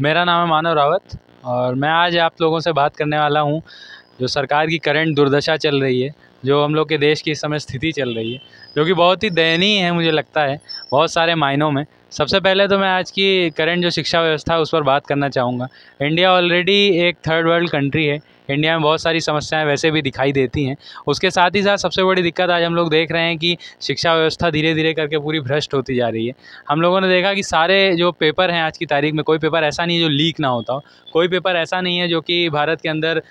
मेरा नाम है मानव रावत और मैं आज आप लोगों से बात करने वाला हूँ जो सरकार की करंट दुर्दशा चल रही है, जो हम लोग के देश की इस समय स्थिति चल रही है, जो कि बहुत ही दयनीय है मुझे लगता है बहुत सारे मायनों में। सबसे पहले तो मैं आज की करंट जो शिक्षा व्यवस्था है उस पर बात करना चाहूँगा। इंडिया ऑलरेडी एक थर्ड वर्ल्ड कंट्री है। इंडिया में बहुत सारी समस्याएं वैसे भी दिखाई देती हैं। उसके साथ ही साथ सबसे बड़ी दिक्कत आज हम लोग देख रहे हैं कि शिक्षा व्यवस्था धीरे धीरे करके पूरी भ्रष्ट होती जा रही है। हम लोगों ने देखा कि सारे जो पेपर हैं आज की तारीख में, कोई पेपर ऐसा नहीं है जो लीक ना होता हो, कोई पेपर ऐसा नहीं है जो कि भारत के अंदर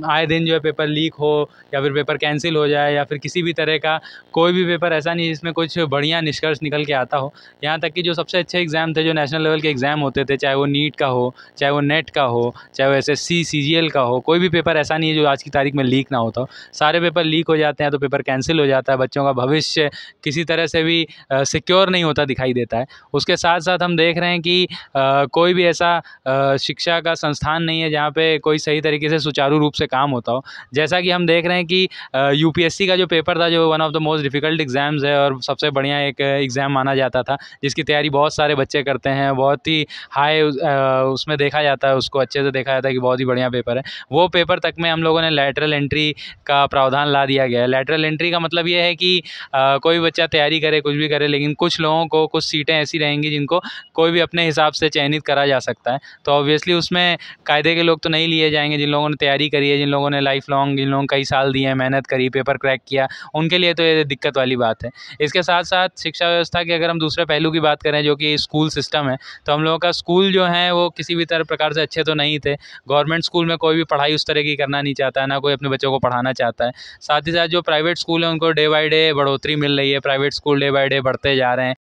आए दिन जो है पेपर लीक हो या फिर पेपर कैंसिल हो जाए या फिर किसी भी तरह का कोई भी पेपर ऐसा नहीं है जिसमें कुछ बढ़िया निष्कर्ष निकल के आता हो। यहाँ तक कि जो सबसे अच्छे एग्ज़ाम थे, जो नेशनल लेवल के एग्ज़ाम होते थे, चाहे वो नीट का हो, चाहे वो नेट का हो, चाहे वो एसएससी सीजीएल का हो, कोई भी पेपर ऐसा नहीं है जो आज की तारीख में लीक ना होता हो। सारे पेपर लीक हो जाते हैं तो पेपर कैंसिल हो जाता है, बच्चों का भविष्य किसी तरह से भी सिक्योर नहीं होता दिखाई देता है। उसके साथ साथ हम देख रहे हैं कि कोई भी ऐसा शिक्षा का संस्थान नहीं है जहाँ पे कोई सही तरीके से सुचारू रूप से काम होता हो। जैसा कि हम देख रहे हैं कि यूपीएससी का जो पेपर था, जो one of the most difficult exams है और सबसे बढ़िया एक एग्ज़ाम माना जाता था, जिसकी तैयारी बहुत सारे बच्चे करते हैं, बहुत ही हाई उसमें देखा जाता है, उसको अच्छे से देखा जाता है कि बहुत ही बढ़िया पेपर है। वो पेपर तक में हम लोगों ने लैटरल एंट्री का प्रावधान ला दिया गया है। लैटरल एंट्री का मतलब ये है कि कोई बच्चा तैयारी करे, कुछ भी करे, लेकिन कुछ लोगों को कुछ सीटें ऐसी रहेंगी जिनको कोई भी अपने हिसाब से चयनित करा जा सकता है। तो ऑब्वियसली उसमें कायदे के लोग तो नहीं लिए जाएंगे। जिन लोगों ने तैयारी करी है, जिन लोगों ने लाइफ लॉन्ग, जिन लोगों ने कई साल दिए हैं, मेहनत करी, पेपर क्रैक किया, उनके लिए तो ये दिक्कत वाली बात है। इसके साथ साथ शिक्षा व्यवस्था की अगर हम दूसरे पहलू की बात करें, जो कि स्कूल सिस्टम है, तो हम लोगों का स्कूल जो है वो किसी भी तरह प्रकार से अच्छे तो नहीं थे। गवर्नमेंट स्कूल में कोई भी पढ़ाई उस तरह की करना नहीं चाहता है, ना कोई अपने बच्चों को पढ़ाना चाहता है। साथ ही साथ जो प्राइवेट स्कूल है उनको डे बाय डे बढ़ोतरी मिल रही है, private school day by day बढ़ते जा रहे हैं।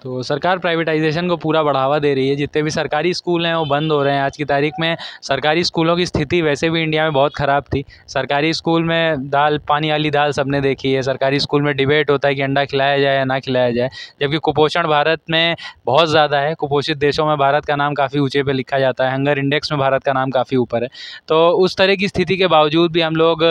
तो सरकार प्राइवेटाइजेशन को पूरा बढ़ावा दे रही है। जितने भी सरकारी स्कूल हैं वो बंद हो रहे हैं। आज की तारीख में सरकारी स्कूलों की स्थिति वैसे भी इंडिया में बहुत ख़राब थी। सरकारी स्कूल में दाल पानी वाली दाल सबने देखी है। सरकारी स्कूल में डिबेट होता है कि अंडा खिलाया जाए या ना खिलाया जाए, जबकि कुपोषण भारत में बहुत ज़्यादा है। कुपोषित देशों में भारत का नाम काफ़ी ऊँचे पे लिखा जाता है। हंगर इंडेक्स में भारत का नाम काफ़ी ऊपर है। तो उस तरह की स्थिति के बावजूद भी हम लोग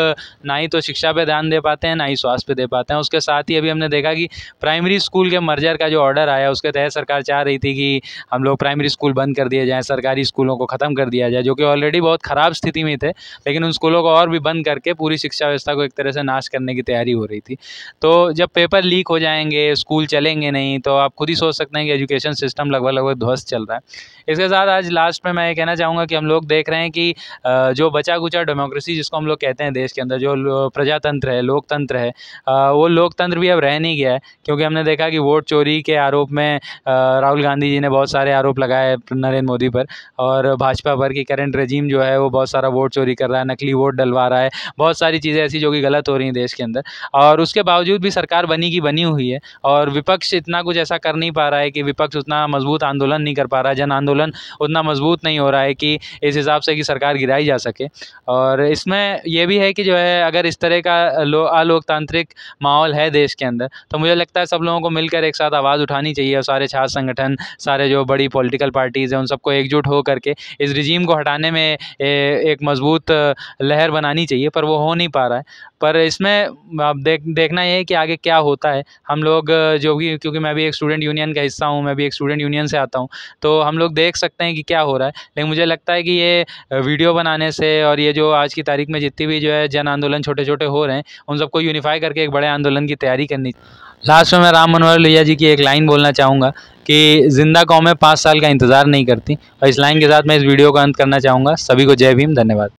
ना ही तो शिक्षा पे ध्यान दे पाते हैं, ना ही स्वास्थ्य पे दे पाते हैं। उसके साथ ही अभी हमने देखा कि प्राइमरी स्कूल के मर्जर का जो ऑर्डर आया, उसके तहत सरकार चाह रही थी कि हम लोग प्राइमरी स्कूल बंद कर दिए जाएँ, सरकारी स्कूलों को ख़त्म कर दिया जाए, जो कि ऑलरेडी बहुत ख़राब स्थिति में थे। लेकिन उन स्कूलों को और भी बंद करके पूरी शिक्षा व्यवस्था को एक तरह से नाश करने की तैयारी हो रही थी। तो जब पेपर लीक हो जाएंगे, स्कूल चलेंगे नहीं, तो आप खुद ही सोच सकते हैं कि एजुकेशन सिस्टम लगभग ध्वस्त चल रहा है। इसके साथ आज लास्ट में मैं ये कहना चाहूँगा कि हम लोग देख रहे हैं कि जो बचा कुचा डेमोक्रेसी जिसको हम लोग कहते हैं देश के अंदर, जो प्रजातंत्र है, लोकतंत्र है, वो लोकतंत्र भी अब रह नहीं गया है। क्योंकि हमने देखा कि वोट चोरी के आरोप में राहुल गांधी जी ने बहुत सारे आरोप लगाए नरेंद्र मोदी पर और भाजपा पर कि करंट रेजिम जो है वो बहुत सारा वोट चोरी कर रहा है, नकली वोट डलवा रहा है, बहुत सारी चीज़ें ऐसी जो कि गलत हो रही हैं देश के अंदर। और उसके बावजूद भी सरकार बनी की बनी हुई है और विपक्ष इतना कुछ ऐसा कर नहीं पा रहा है कि विपक्ष उतना मजबूत आंदोलन नहीं कर पा रहा है, जन आंदोलन उतना मजबूत नहीं हो रहा है कि इस हिसाब से कि सरकार गिराई जा सके। और इसमें यह भी है कि जो है अगर इस तरह का अलोकतांत्रिक माहौल है देश के अंदर, तो मुझे लगता है सब लोगों को मिलकर एक साथ आवाज़ उठानी चाहिए और सारे छात्र संगठन, सारे जो बड़ी पॉलिटिकल पार्टीज़ हैं, उन सबको एकजुट हो करके इस रिजीम को हटाने में एक मजबूत लहर बनानी चाहिए। पर वो हो नहीं पा रहा है। पर इसमें अब देखना ये है कि आगे क्या होता है। हम लोग जो भी, क्योंकि मैं भी एक स्टूडेंट यूनियन का हिस्सा हूँ, मैं भी एक स्टूडेंट यूनियन से आता हूँ, तो हम लोग देख सकते हैं कि क्या हो रहा है। लेकिन मुझे लगता है कि ये वीडियो बनाने से और ये जो आज की तारीख में जितनी भी जो है जन आंदोलन छोटे छोटे हो रहे हैं, उन सबको यूनिफाई करके एक बड़े आंदोलन की तैयारी करनी। लास्ट में मैं राम मनोहर लोहिया जी की एक लाइन बोलना चाहूँगा कि जिंदा कौमें 5 साल का इंतज़ार नहीं करती। और इस लाइन के साथ मैं इस वीडियो को अंत करना चाहूँगा। सभी को जय भीम, धन्यवाद।